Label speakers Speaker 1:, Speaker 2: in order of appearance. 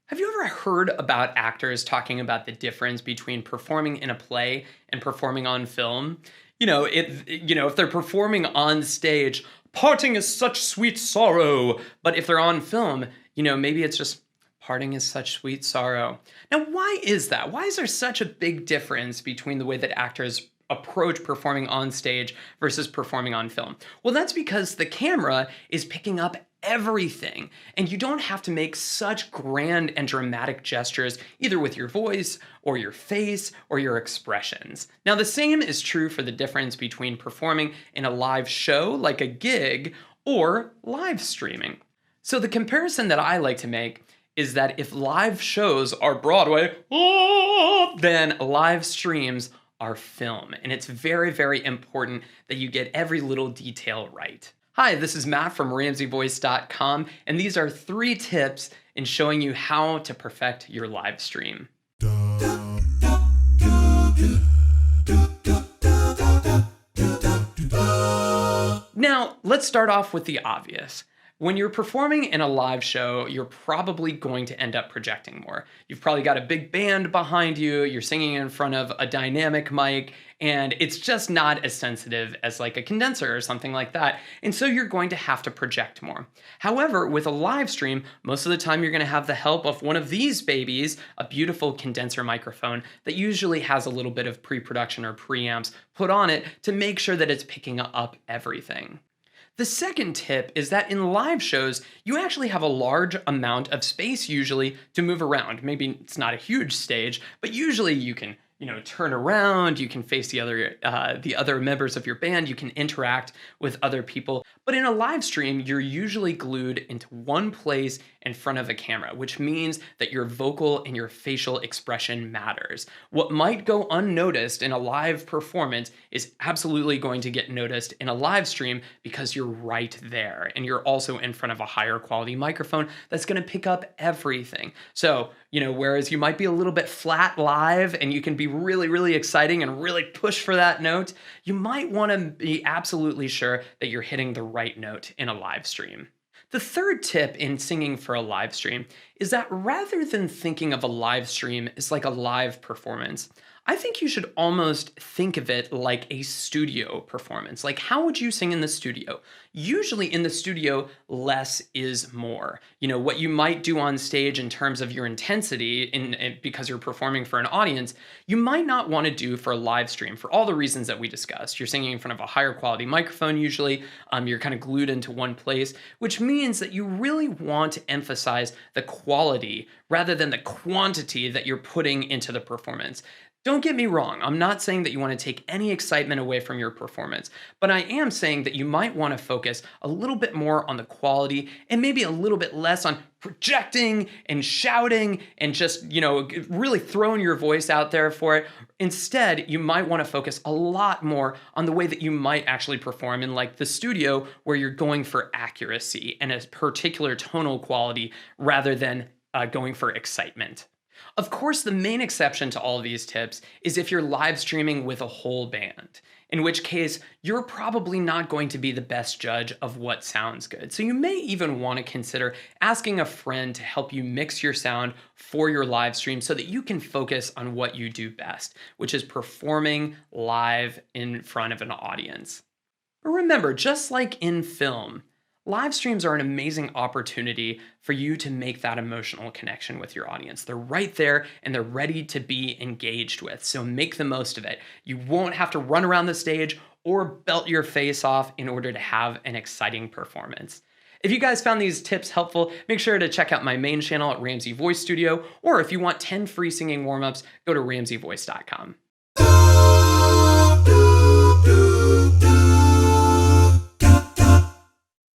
Speaker 1: Have you ever heard about actors talking about the difference between performing in a play and performing on film? If they're performing on stage, parting is such sweet sorrow, but if they're on film, maybe it's just parting is such sweet sorrow. Now, why is that? Why is there such a big difference between the way that actors approach performing on stage versus performing on film? Well, that's because the camera is picking up everything, and you don't have to make such grand and dramatic gestures either with your voice or your face or your expressions. Now, the same is true for the difference between performing in a live show like a gig or live streaming. So the comparison that I like to make is that if live shows are Broadway, then live streams are film. And it's very, very important that you get every little detail right. Hi, this is Matt from RamseyVoice.com, and these are 3 tips in showing you how to perfect your live stream. Now, let's start off with the obvious. When you're performing in a live show, you're probably going to end up projecting more. You've probably got a big band behind you, you're singing in front of a dynamic mic, and it's just not as sensitive as like a condenser or something like that. And so you're going to have to project more. However, with a live stream, most of the time you're going to have the help of one of these babies, a beautiful condenser microphone that usually has a little bit of pre-production or preamps put on it to make sure that it's picking up everything. The second tip is that in live shows, you actually have a large amount of space usually to move around. Maybe it's not a huge stage, but usually you can, turn around, you can face the other members of your band, you can interact with other people. But in a live stream, you're usually glued into one place in front of a camera, which means that your vocal and your facial expression matters. What might go unnoticed in a live performance is absolutely going to get noticed in a live stream because you're right there. And you're also in front of a higher quality microphone that's going to pick up everything. So, whereas you might be a little bit flat live and you can be really, really exciting and really push for that note, you might want to be absolutely sure that you're hitting the right note in a live stream. The third tip in singing for a live stream is that rather than thinking of a live stream as like a live performance, I think you should almost think of it like a studio performance. Like, how would you sing in the studio? Usually in the studio, less is more. What you might do on stage in terms of your intensity because you're performing for an audience, you might not want to do for a live stream for all the reasons that we discussed. You're singing in front of a higher quality microphone usually. You're kind of glued into one place, which means that you really want to emphasize the quality rather than the quantity that you're putting into the performance. Don't get me wrong, I'm not saying that you want to take any excitement away from your performance, but I am saying that you might want to focus a little bit more on the quality and maybe a little bit less on projecting and shouting and just, really throwing your voice out there for it. Instead, you might want to focus a lot more on the way that you might actually perform in like the studio where you're going for accuracy and a particular tonal quality rather than going for excitement. Of course, the main exception to all of these tips is if you're live streaming with a whole band, in which case you're probably not going to be the best judge of what sounds good. So you may even want to consider asking a friend to help you mix your sound for your live stream so that you can focus on what you do best, which is performing live in front of an audience. But remember, just like in film, live streams are an amazing opportunity for you to make that emotional connection with your audience. They're right there and they're ready to be engaged with, so make the most of it. You won't have to run around the stage or belt your face off in order to have an exciting performance. If you guys found these tips helpful, make sure to check out my main channel at Ramsey Voice Studio, or if you want 10 free singing warm-ups, go to RamseyVoice.com.